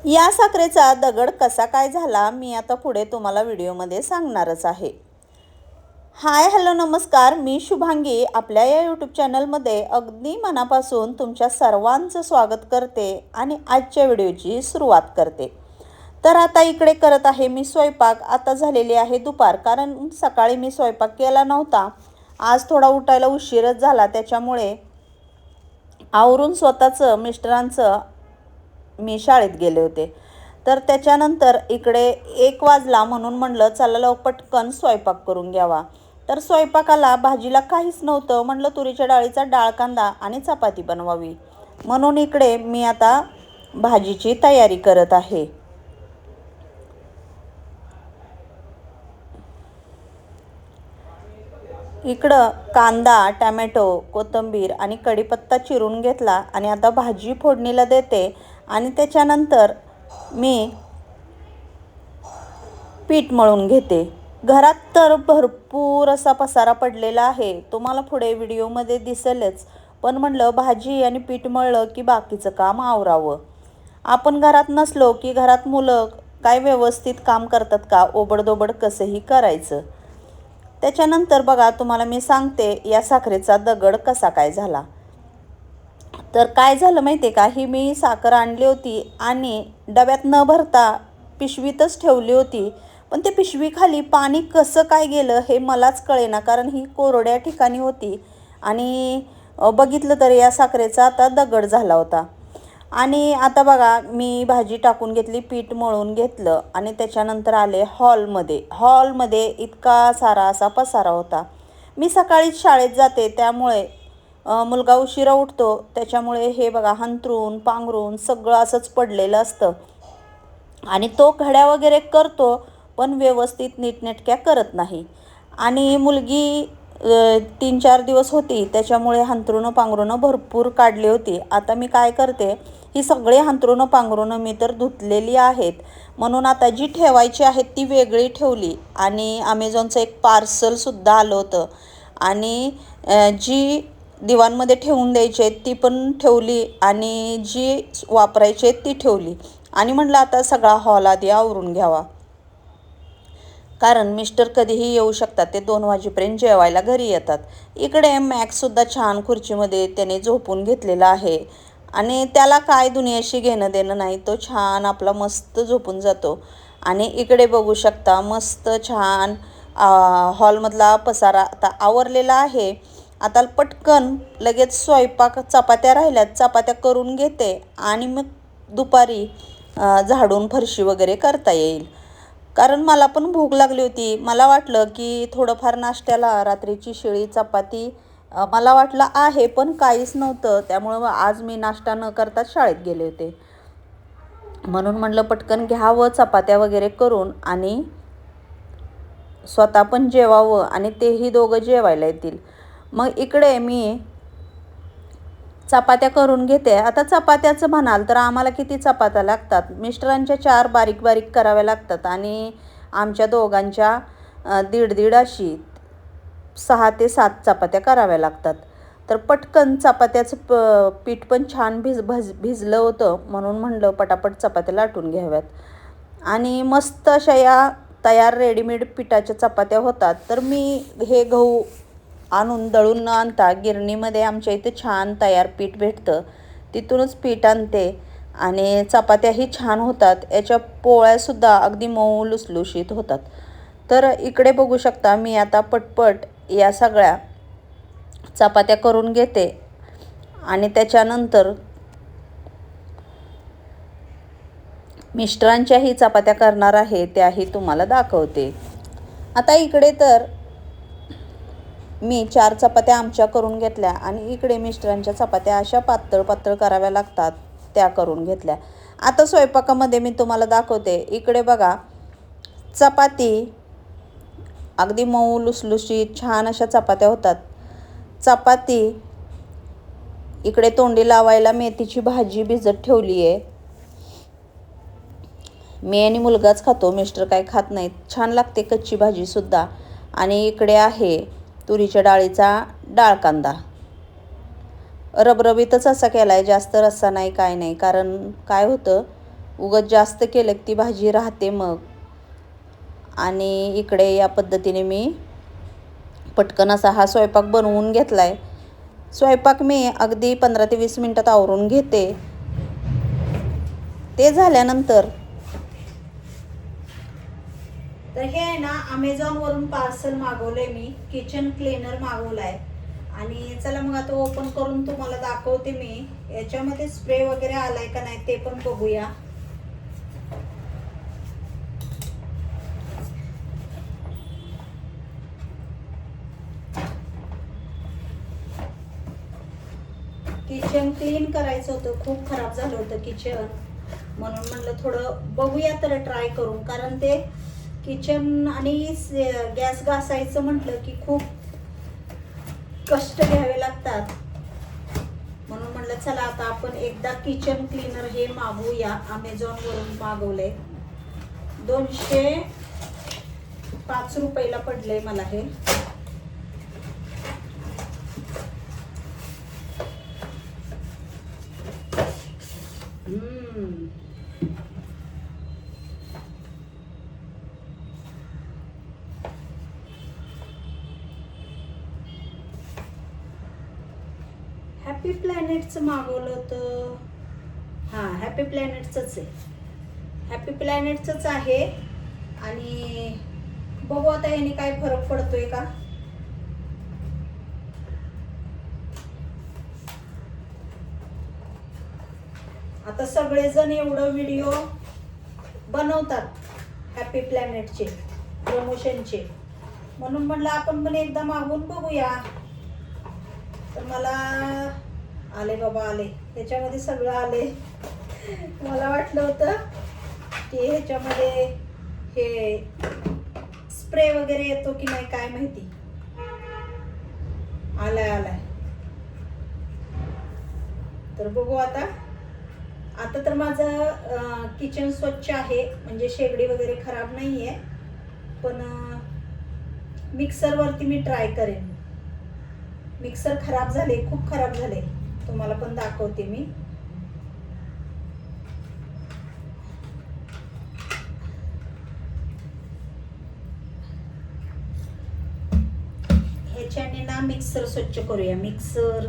या साखरेचा दगड कसा काय झाला मी आता पुढे तुम्हाला व्हिडिओमध्ये सांगणारच आहे. हाय हॅलो नमस्कार, मी शुभांगी आपल्या या यूट्यूब चॅनलमध्ये अगदी मनापासून तुमच्या सर्वांचं स्वागत करते आणि आजच्या व्हिडिओची सुरुवात करते. तर आता इकडे करत आहे मी स्वयंपाक. आता झालेली आहे दुपार, कारण सकाळी मी स्वयंपाक केला नव्हता. आज थोडा उठायला उशीरच झाला, त्याच्यामुळे आवरून स्वतःचं मिस्टरांचं मी शाळेत गेले होते. तर त्याच्यानंतर इकडे 1 वाजला म्हणून म्हणलं चला पटकन स्वयंपाक करून घ्यावा. तर स्वयंपाकाला भाजीला काहीच नव्हतं. म्हणलं तुरीच्या डाळीचा डाळ कांदा आणि चपाती बनवावी, म्हणून इकडे मी आता भाजीची तयारी करत आहे. इकडं कांदा, टॅमॅटो, कोथिंबीर आणि कढीपत्ता चिरून घेतला आणि आता भाजी फोडणीला देते. आणि त्याच्यानंतर मी पीठ मळून घेते. घरात तर भरपूर असा पसारा पडलेला आहे, तुम्हाला पुढे व्हिडिओमध्ये दिसेलच. पण म्हणलं भाजी आणि पीठ मळलं की बाकीचं काम आवरावं. आपण घरात नसलो की घरात मुलं काय व्यवस्थित काम करतात का, ओबडधोबड कसंही करायचं. त्याच्यानंतर बघा तुम्हाला मी सांगते या साखरेचा दगड कसा काय झाला. तर काय झालं माहिती आहे का, ही मी साखर आणली होती आणि डब्यात न भरता पिशवीतच ठेवली होती. पण ते पिशवीखाली पाणी कसं काय गेलं हे मलाच कळेना, कारण ही कोरड्या ठिकाणी होती. आणि बघितलं तर या साखरेचा आता दगड झाला होता. आणि आता बघा मी भाजी टाकून घेतली, पीठ मळून घेतलं आणि त्याच्यानंतर आले हॉलमध्ये इतका सारा असा पसारा होता. मी सकाळीच शाळेत जाते, त्यामुळे मुलगा उशिरा उठतो, त्याच्यामुळे हे बघा हंतरून पांघरून सगळं असंच पडलेलं असतं. आणि तो घड्या वगैरे करतो, पण व्यवस्थित नीटनेटक्या करत नाही. आणि मुलगी 3-4 दिवस होती, त्याच्यामुळे हंतरुणं पांघरुणं भरपूर काढली होती. आता मी काय करते, ही सगळी हंतरुणं पांघरुणं मी तर धुतलेली आहेत, म्हणून आता जी ठेवायची आहेत ती वेगळी ठेवली. आणि अमेझॉनचं एक पार्सलसुद्धा आलं होतं. आणि जी दिवाणमध्ये ठेवून द्यायची आहेत ती पण ठेवली आणि जी वापरायची आहेत ती ठेवली. आणि म्हटलं आता सगळा हॉल आधी आवरून घ्यावा, कारण मिस्टर कधीही येऊ शकतात. ते 2 वाजेपर्यंत जेवायला घरी येतात. इकडे मॅक्ससुद्धा छान खुर्चीमध्ये त्याने झोपून घेतलेला आहे आणि त्याला काय दुनियाशी घेणं देणं नाही, तो छान आपला मस्त झोपून जातो. आणि इकडे बघू शकता मस्त छान हॉलमधला पसारा आता आवरलेला आहे. आता पटकन लगेच स्वयंपाक, चपात्या राहिल्यात, चपात्या करून घेते आणि मग दुपारी झाडून फरशी वगैरे करता येईल. कारण मला पण भूक लागली होती. मला वाटलं की थोडंफार नाश्त्याला रात्रीची शिळी चपाती मला वाटलं आहे, पण काहीच नव्हतं. त्यामुळं आज मी नाश्ता न करता शाळेत गेले होते, म्हणून म्हणलं पटकन घ्यावं चपात्या वगैरे करून आणि स्वतः पण जेवावं आणि तेही दोघं जेवायला येतील. मग इकडे मी चपात्या करून घेते. आता चपात्याचं म्हणाल तर आम्हाला किती चपात्या लागतात, मिस्टरांच्या 4 बारीक बारीक कराव्या लागतात आणि आमच्या दोघांच्या 1.5 अशी 6 ते 7 चपात्या कराव्या लागतात. तर पटकन चपात्याचं पीठ पण छान भिजलं होतं, म्हणून म्हणलं पटापट चपात्या लाटून घ्याव्यात. आणि मस्त अशा या तयार रेडीमेड पिठाच्या चपात्या होतात. तर मी हे गहू आणून दळून न आणता गिरणीमध्ये आमच्या इथे छान तयार पीठ भेटतं, तिथूनच पीठ आणते आणि चपात्याही छान होतात. याच्या पोळ्यासुद्धा अगदी मऊ लुसलुशीत होतात. तर इकडे बघू शकता मी आता पटपट या सगळ्या चपात्या करून घेते आणि त्याच्यानंतर मिस्टरांच्याही चपात्या करणार आहे, त्याही तुम्हाला दाखवते. आता इकडे तर मी 4 चपात्या आमच्या करून घेतल्या आणि इकडे मिस्टरांच्या चपात्या अशा पातळ पातळ कराव्या लागतात, त्या करून घेतल्या. आता स्वयंपाकामध्ये मी तुम्हाला दाखवते. इकडे बघा चपाती अगदी मऊ लुसलुशीत छान अशा चपात्या होतात. चपाती इकडे तोंडी लावायला मेथीची भाजी भिजत ठेवली आहे. मी आणि मुलगाच खातो, मिस्टर काय खात नाहीत. छान लागते कच्ची भाजीसुद्धा. आणि इकडे आहे तुरीच्या डाळीचा डाळ कांदा. रबरबीतच असा केला आहे, जास्त रस्सा नाही काय नाही. कारण काय होतं, उगाच जास्त केलं की ती भाजी राहते मग. आणि इकडे या पद्धतीने मी पटकन असा हा स्वयंपाक बनवून घेतला आहे. स्वयंपाक मी अगदी 15 ते 20 मिनटात आवरून घेते. ते झाल्यानंतर तर हे आहे ना, अमेझॉनवरून पार्सल मागवलंय मी. किचन क्लीनर मागवलाय. आणि चला मग आता ओपन करून तुम्हाला दाखवते मी. याच्यामध्ये स्प्रे वगैरे आलाय का नाही ते पण बघूया. किचन क्लीन करायचं होतं, खूप खराब झालं होतं किचन, म्हणून म्हणलं थोडं बघूया तर ट्राय करून. कारण ते किचन आणि गॅस घासायचं म्हटलं की खूप कष्ट घ्यावे लागतात. म्हणून म्हणलं चला आता आपण एकदा किचन क्लीनर हे मागवूया. अमेझॉनवरून मागवले, 205 रुपयाला पडले मला हे. हॅपी प्लॅनेटचं मागवलं होतं. हां, हॅपी प्लॅनेटचंच आहे. हॅपी प्लॅनेटचंच आहे. आणि बघू आता याने काय फरक पडतोय का. आता सगळेजण एवढं व्हिडिओ बनवतात हॅपी प्लॅनेटचे प्रमोशनचे, म्हणून म्हणलं आपण पण एकदा मागून बघूया. तर मला आले बाबा, आले. ह्याच्यामध्ये सगळं आले. मला वाटलं होतं की ह्याच्यामध्ये हे स्प्रे वगैरे येतो की नाही काय माहिती. आलाय आलाय. तर बघू आता. आता तर माझं किचन स्वच्छ आहे, म्हणजे शेगडी वगैरे खराब नाही आहे. पण मिक्सरवरती मी ट्राय करेन. मिक्सर खराब झाले, खूप खराब झाले. तुम्हाला पण दाखवते मी. ह्याच्याने ना मिक्सर स्वच्छ करूया. मिक्सर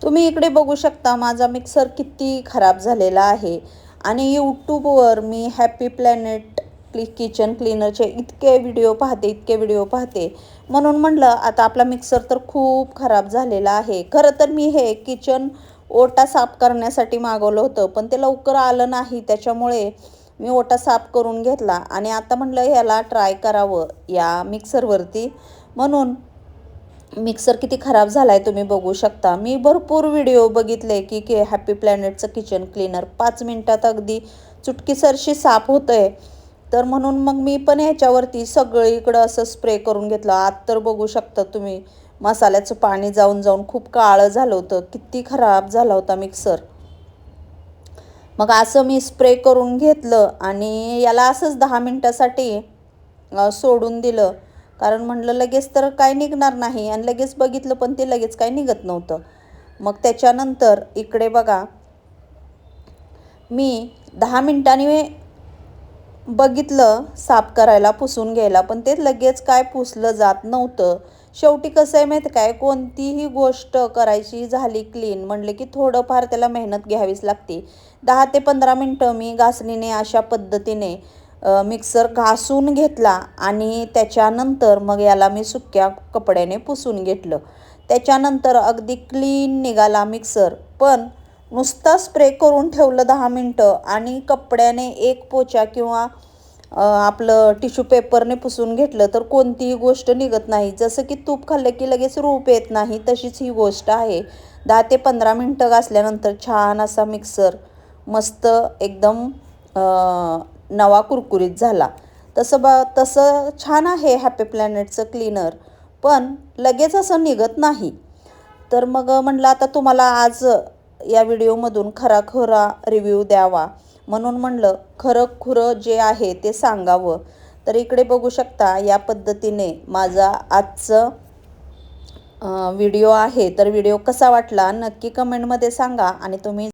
तुम्ही इकडे बघू शकता माझा मिक्सर किती खराब झालेला आहे. आणि यूट्यूबवर मी हॅपी प्लॅनेट किचन क्लीनरचे इतके व्हिडिओ पाहते, म्हणून म्हणलं आता आपला मिक्सर तर खूप खराब झालेला आहे. खरं तर मी हे किचन ओटा साफ करण्यासाठी मागवलं होतं, पण ते लवकर आलं नाही. त्याच्यामुळे मी ओटा साफ करून घेतला. आणि आता म्हणलं ह्याला ट्राय करावं या मिक्सरवरती. म्हणून मिक्सर किती खराब झाला आहे तुम्ही बघू शकता. मी भरपूर व्हिडिओ बघितले की हॅपी प्लॅनेटचं किचन क्लीनर 5 मिनटात अगदी चुटकीसरशी साफ होतं आहे. तर म्हणून मग मी पण ह्याच्यावरती सगळीकडं असं स्प्रे करून घेतलं. आत तर बघू शकता तुम्ही मसाल्याचं पाणी जाऊन जाऊन खूप काळं झालं होतं. किती खराब झाला होता मिक्सर. मग असं मी स्प्रे करून घेतलं आणि याला असंच 10 मिनटासाठी सोडून दिलं. कारण म्हणलं लगेच तर काय निघणार नाही. आणि लगेच बघितलं पण ते लगेच काय निघत नव्हतं. मग त्याच्यानंतर इकडे बघा, मी 10 मिनटांनी बघितलं साफ करायला, पुसून घ्यायला, पण ते लगेच काय पुसलं जात नव्हतं. शेवटी कसं आहे माहिती काय, कोणतीही गोष्ट करायची झाली क्लीन म्हणले की थोडंफार त्याला मेहनत घ्यावीच लागते. 10 ते 15 मिनटं मी घासणीने अशा पद्धतीने मिक्सर घासून घेतला. आणि त्याच्यानंतर मग याला मी सुक्या कपड्याने पुसून घेतलं. त्याच्यानंतर अगदी क्लीन निघाला मिक्सर. पण नुसता स्प्रे करून ठेवलं 10 मिनटं आणि कपड्याने एक पोछा किंवा आपलं टिश्यू पेपरने पुसून घेतलं तर कोणतीही गोष्ट निघत नाही. जसं की तूप खाल्लं की लगेच रूप येत नाही, तशीच ही गोष्ट आहे. 10 ते 15 मिनटं घासल्यानंतर छान असा मिक्सर मस्त एकदम नवा कुरकुरीत झाला. तसं छान आहे हॅपी प्लॅनेटचं क्लीनर, पण लगेच असं निघत नाही. तर मग म्हटलं आता तुम्हाला आज या व्हिडिओमधून खरा रिव्ह्यू द्यावा. म्हणून म्हणलं खरं खुरं जे आहे ते सांगावं. तर इकडे बघू शकता या पद्धतीने माझा आजचं व्हिडिओ आहे. तर व्हिडिओ कसा वाटला नक्की कमेंटमध्ये सांगा आणि तुम्ही